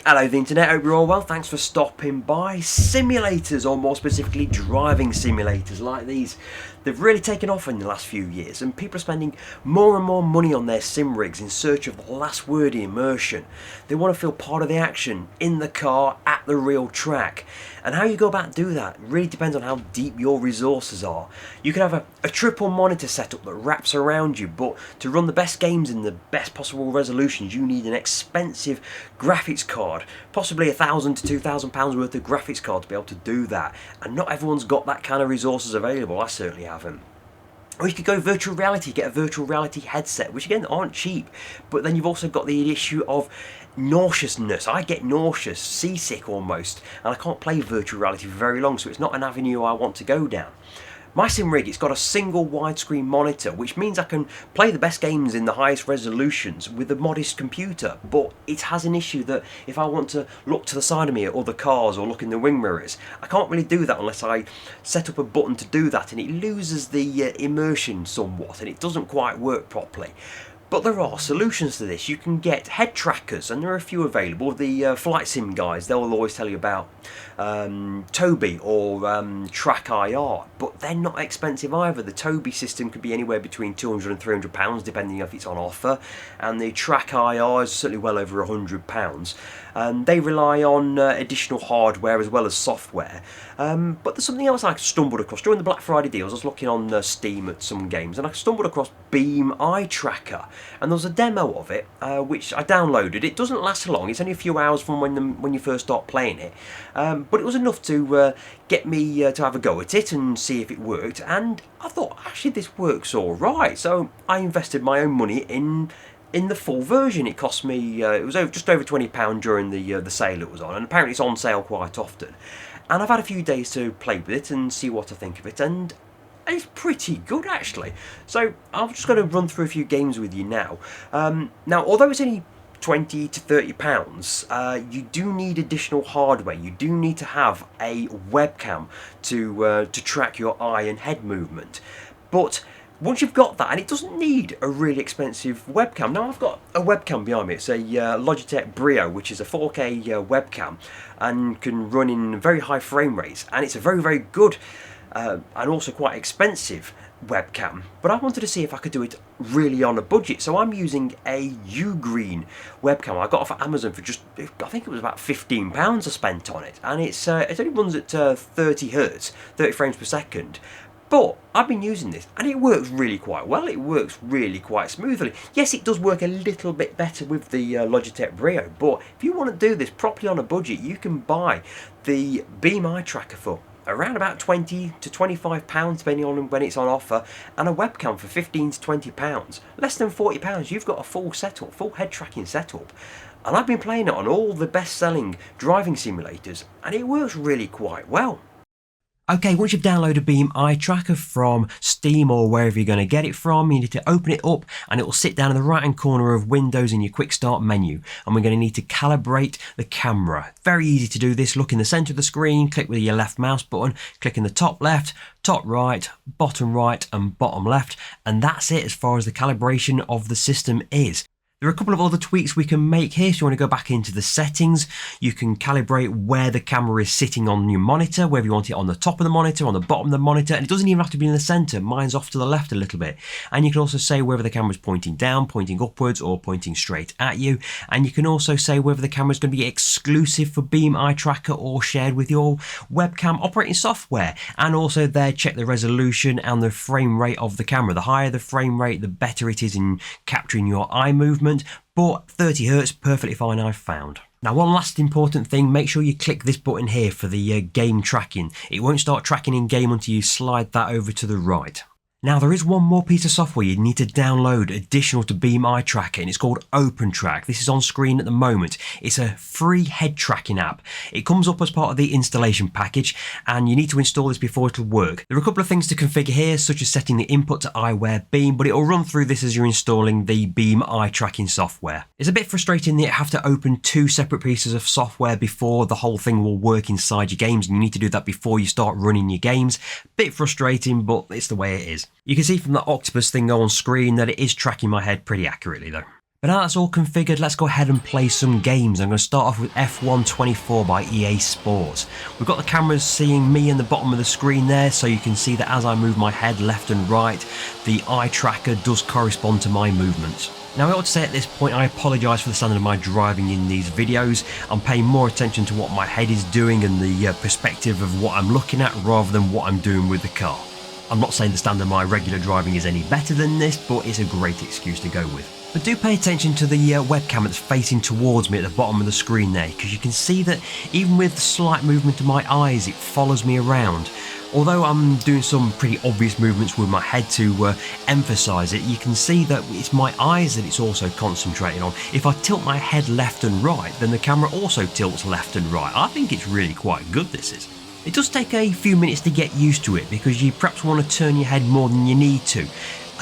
Hello the internet, hope you're all well, thanks for stopping by. Simulators, or more specifically driving simulators like these, they've really taken off in the last few years, and people are spending more and more money on their sim rigs in search of the last word in immersion. They want to feel part of the action, in the car, at the real track. And how you go about do that really depends on how deep your resources are. You can have a triple monitor setup that wraps around you, but to run the best games in the best possible resolutions you need an expensive graphics card, possibly £1,000 to £2,000 worth of graphics card to be able to do that, and not everyone's got that kind of resources available. I certainly haven't. Or you could go virtual reality, get a virtual reality headset, which again aren't cheap, but then you've also got the issue of nauseousness. I get nauseous, seasick almost, and I can't play virtual reality for very long, so it's not an avenue I want to go down. My sim rig, it's got a single widescreen monitor, which means I can play the best games in the highest resolutions with a modest computer, but it has an issue that if I want to look to the side of me at other cars or look in the wing mirrors, I can't really do that unless I set up a button to do that, and it loses the immersion somewhat, and it doesn't quite work properly. But there are solutions to this. You can get head trackers, and there are a few available. The flight sim guys, they'll always tell you about Toby or Track IR, but they're not expensive either. The Toby system could be anywhere between £200 and £300 depending if it's on offer, and the Track IR is certainly well over £100. They rely on additional hardware as well as software. But there's something else I stumbled across during the Black Friday deals. I was looking on Steam at some games, and I stumbled across Beam Eye Tracker, and there was a demo of it which I downloaded. It doesn't last long. It's only a few hours from when you first start playing it, but it was enough to get me to have a go at it and see if it worked. And I thought, actually, this works all right. So I invested my own money in the full version. It cost me it was just over £20 during the sale it was on, and apparently it's on sale quite often. And I've had a few days to play with it and see what I think of it, and it's pretty good actually. So I'm just going to run through a few games with you now. Now, although it's only £20 to £30, you do need additional hardware. You do need to have a webcam to track your eye and head movement. But once you've got that, and it doesn't need a really expensive webcam. Now, I've got a webcam behind me. It's a Logitech Brio, which is a 4K webcam and can run in very high frame rates. And it's a very, very good and also quite expensive webcam. But I wanted to see if I could do it really on a budget. So I'm using a Ugreen webcam. I got off at Amazon for just, I think it was about £15 I spent on it. And it only runs at 30 Hz, 30 frames per second. But I've been using this, and it works really quite well. It works really quite smoothly. Yes, it does work a little bit better with the Logitech Brio, but if you want to do this properly on a budget, you can buy the Beam Eye Tracker for around about £20 to £25 depending on when it's on offer, and a webcam for £15 to £20. Less than £40, you've got a full setup, full head tracking setup. And I've been playing it on all the best-selling driving simulators, and it works really quite well. Okay, once you've downloaded Beam Eye Tracker from Steam or wherever you're going to get it from, you need to open it up, and it will sit down in the right hand corner of Windows in your quick start menu, and we're going to need to calibrate the camera. Very easy to do this. Look in the center of the screen, click with your left mouse button, click in the top left, top right, and bottom left, and that's it as far as the calibration of the system is. There are a couple of other tweaks we can make here. So you want to go back into the settings. You can calibrate where the camera is sitting on your monitor, whether you want it on the top of the monitor, on the bottom of the monitor, and it doesn't even have to be in the center. Mine's off to the left a little bit. And you can also say whether the camera is pointing down, pointing upwards, or pointing straight at you. And you can also say whether the camera is going to be exclusive for Beam Eye Tracker or shared with your webcam operating software. And also there, check the resolution and the frame rate of the camera. The higher the frame rate, the better it is in capturing your eye movement. But 30 Hz, perfectly fine, I've found. Now, one last important thing, make sure you click this button here for the game tracking. It won't start tracking in game until you slide that over to the right. Now, there is one more piece of software you need to download additional to Beam Eye Tracker, and it's called OpenTrack. This is on screen at the moment. It's a free head tracking app. It comes up as part of the installation package, and you need to install this before it'll work. There are a couple of things to configure here, such as setting the input to eyewear Beam, but it'll run through this as you're installing the Beam Eye Tracking software. It's a bit frustrating that you have to open two separate pieces of software before the whole thing will work inside your games, and you need to do that before you start running your games. Bit frustrating, but it's the way it is. You can see from the octopus thing on screen that it is tracking my head pretty accurately though. But now that's all configured, let's go ahead and play some games. I'm going to start off with F1 24 by EA Sports. We've got the cameras seeing me in the bottom of the screen there, so you can see that as I move my head left and right, the eye tracker does correspond to my movements. Now I ought to say at this point, I apologise for the standard of my driving in these videos. I'm paying more attention to what my head is doing and the perspective of what I'm looking at rather than what I'm doing with the car. I'm not saying the standard of my regular driving is any better than this, but it's a great excuse to go with. But do pay attention to the webcam that's facing towards me at the bottom of the screen there, because you can see that even with the slight movement of my eyes, it follows me around. Although I'm doing some pretty obvious movements with my head to emphasise it, you can see that it's my eyes that it's also concentrating on. If I tilt my head left and right, then the camera also tilts left and right. I think it's really quite good, this is. It does take a few minutes to get used to it, because you perhaps want to turn your head more than you need to.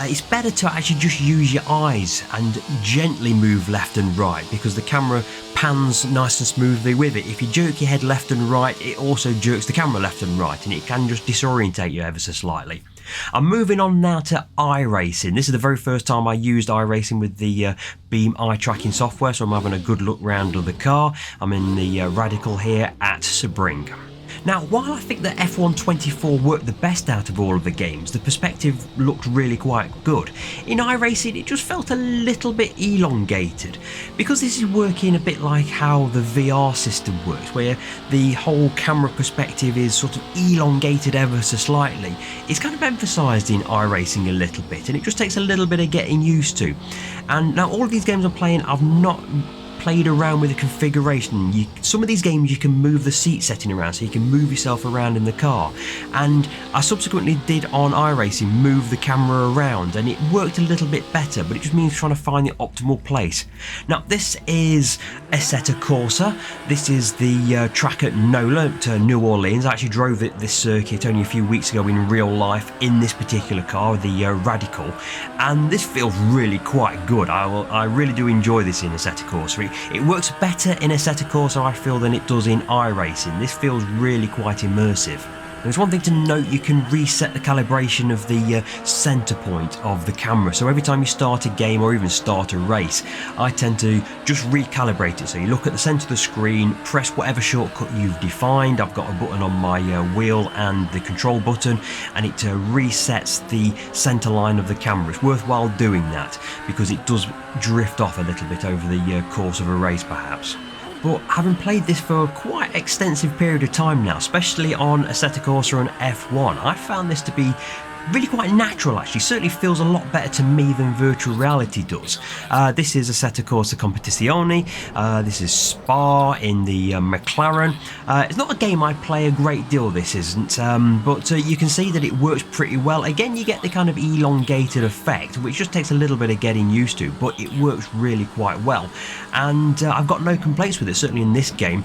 It's better to actually just use your eyes and gently move left and right, because the camera pans nice and smoothly with it. If you jerk your head left and right, it also jerks the camera left and right, and it can just disorientate you ever so slightly. I'm moving on now to iRacing. This is the very first time I used iRacing with the Beam eye tracking software, so I'm having a good look round of the car. I'm in the Radical here at Sebring. Now, while I think that F1 24 worked the best out of all of the games, the perspective looked really quite good. In iRacing, it just felt a little bit elongated. Because this is working a bit like how the VR system works, where the whole camera perspective is sort of elongated ever so slightly, it's kind of emphasised in iRacing a little bit, and it just takes a little bit of getting used to. And now all of these games I'm playing, I've not played around with the configuration. Some of these games you can move the seat setting around, so you can move yourself around in the car, and I subsequently did on iRacing move the camera around, and it worked a little bit better, but it just means trying to find the optimal place. Now this is Assetto Corsa. This is the track at NOLA to New Orleans. I actually drove this circuit only a few weeks ago in real life in this particular car, the Radical, and this feels really quite good. I really do enjoy this in Assetto Corsa. It works better in Assetto Corsa, I feel, than it does in iRacing. This feels really quite immersive. There's one thing to note: you can reset the calibration of the center point of the camera. So every time you start a game or even start a race, I tend to just recalibrate it. So you look at the center of the screen, press whatever shortcut you've defined. I've got a button on my wheel and the control button, and it resets the center line of the camera. It's worthwhile doing that because it does drift off a little bit over the course of a race perhaps. But having played this for a quite extensive period of time now, especially on Assetto Corsa and F1, I found this to be really quite natural actually. Certainly feels a lot better to me than virtual reality does. This is Assetto Corsa Competizione. This is Spa in the McLaren. It's not a game I play a great deal, this isn't, but you can see that it works pretty well. Again, you get the kind of elongated effect, which just takes a little bit of getting used to, but it works really quite well. And I've got no complaints with it, certainly in this game.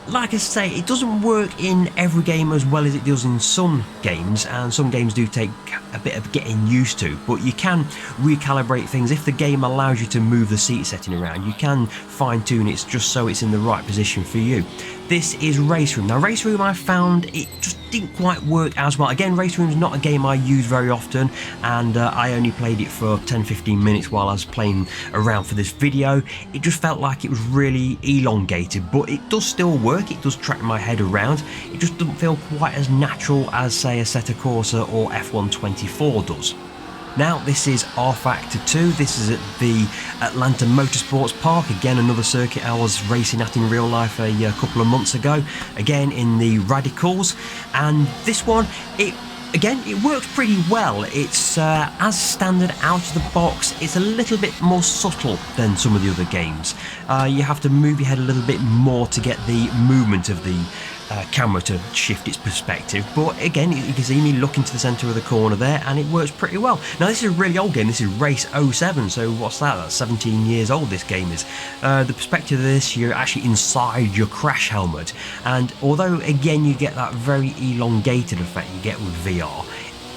Like I say, it doesn't work in every game as well as it does in some games, and some games do take a bit of getting used to, but you can recalibrate things. If the game allows you to move the seat setting around, you can fine tune it just so it's in the right position for you. This is Race Room. Now Race Room, I found it just didn't quite work as well. Again, Race Room is not a game I use very often, and I only played it for 10-15 minutes while I was playing around for this video. It just felt like it was really elongated, but it does still work. It does track my head around. It just doesn't feel quite as natural as, say, Assetto Corsa or F1 24 does. Now this is R Factor 2, this is at the Atlanta Motorsports Park, again another circuit I was racing at in real life a couple of months ago, again in the Radicals, and this one, it works pretty well. It's as standard out of the box. It's a little bit more subtle than some of the other games. You have to move your head a little bit more to get the movement of the camera to shift its perspective, but again you can see me looking to the centre of the corner there, and it works pretty well. Now this is a really old game. This is Race 07, so what's that? That's 17 years old this game is. The perspective of this, you're actually inside your crash helmet, and although again you get that very elongated effect you get with VR,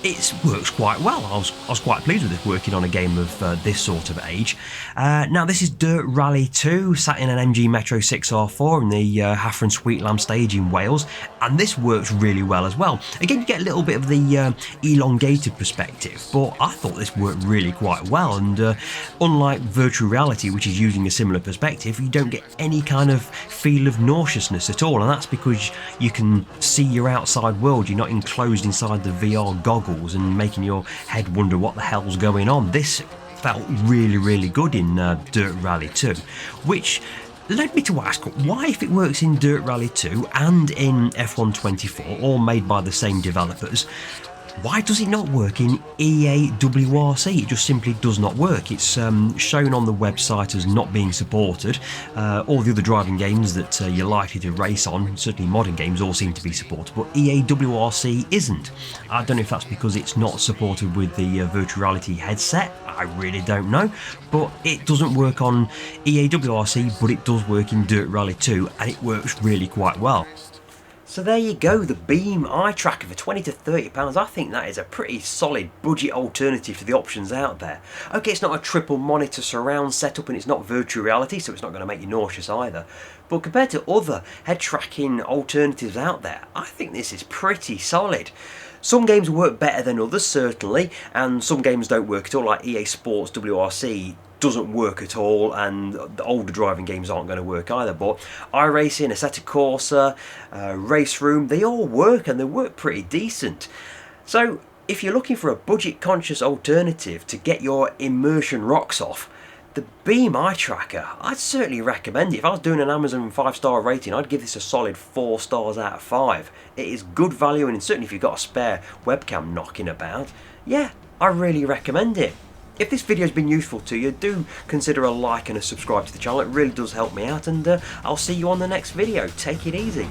it works quite well. I was quite pleased with it working on a game of this sort of age. Now this is Dirt Rally 2, sat in an MG Metro 6R4 in the Hafren Sweetlam stage in Wales, and this works really well as well. Again, you get a little bit of the elongated perspective, but I thought this worked really quite well, and unlike virtual reality, which is using a similar perspective, you don't get any kind of feel of nauseousness at all, and that's because you can see your outside world. You're not enclosed inside the VR goggles and making your head wonder what the hell's going on. This felt really, really good in Dirt Rally 2, which led me to ask, why, if it works in Dirt Rally 2 and in F1 24, all made by the same developers, why does it not work in EA WRC? It just simply does not work. It's shown on the website as not being supported. All the other driving games that you're likely to race on, certainly modern games, all seem to be supported, but EA WRC isn't. I don't know if that's because it's not supported with the virtual reality headset. I really don't know, but it doesn't work on EA WRC, but it does work in Dirt Rally 2, and it works really quite well. So there you go, the Beam eye tracker for £20 to £30. I think that is a pretty solid budget alternative to the options out there. Okay, it's not a triple monitor surround setup and it's not virtual reality, so it's not going to make you nauseous either. But compared to other head tracking alternatives out there, I think this is pretty solid. Some games work better than others, certainly, and some games don't work at all, like EA Sports WRC doesn't work at all, and the older driving games aren't going to work either. But iRacing, Assetto Corsa, Race Room, they all work, and they work pretty decent. So if you're looking for a budget conscious alternative to get your immersion rocks off, the Beam eye tracker, I'd certainly recommend it. If I was doing an Amazon 5-star rating, I'd give this a solid 4 stars out of 5. It is good value, and certainly if you've got a spare webcam knocking about, yeah, I really recommend it. If this video has been useful to you, do consider a like and a subscribe to the channel. It really does help me out, and I'll see you on the next video. Take it easy.